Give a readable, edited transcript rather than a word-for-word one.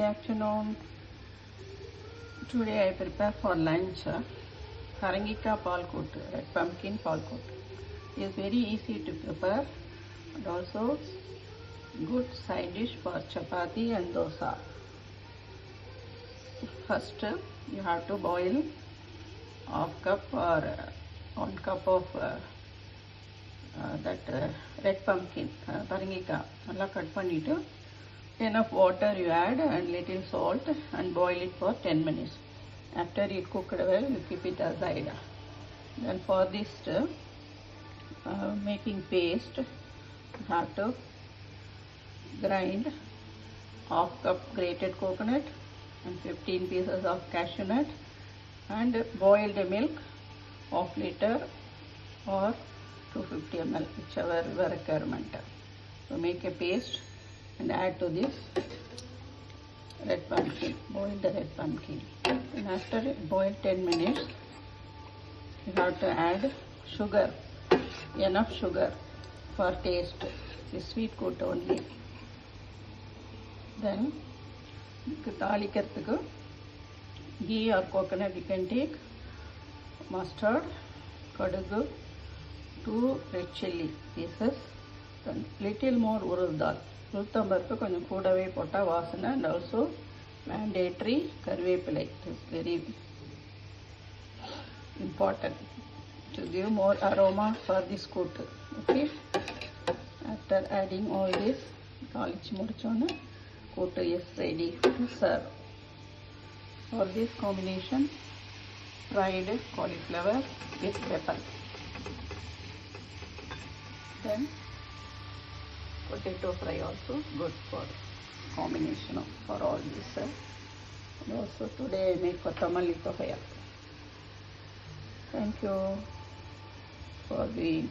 afternoon. Today I prepare for lunch Parangika palkut, red pumpkin palkut. It is very easy to prepare and also good side dish for chapati and dosa. First you have to boil half cup or 1 cup of red pumpkin parangika. Alla cut pannittu enough water you add and little salt and boil it for 10 minutes. After it cooked well, you keep it aside. Then for this making paste, you have to grind half cup grated coconut and 15 pieces of cashew nut and boiled milk half liter or 250 ml, whichever your requirement. So make a paste and add to this red pumpkin, boiled red pumpkin. And after it boil 10 minutes, you have to add sugar, enough sugar for taste, the sweet good only. Then ghee or coconut you can take, mustard, kadugu, 2 red chilli pieces, then little more urud dal. உளுத்தம்பருப்பு கொஞ்சம் கூடவே போட்டால் வாசனை and also mandatory கருவேப்பிலை. It is very important to give more aroma for this கூட்டு. Okay, after adding all this தாளிச்சு முடிச்சோன்னு கூட்டு is ready to serve. For this combination, fried cauliflower with pepper, then potato fry also good for combination for all this. And also today I make kottamalli tohaya. Thank you for being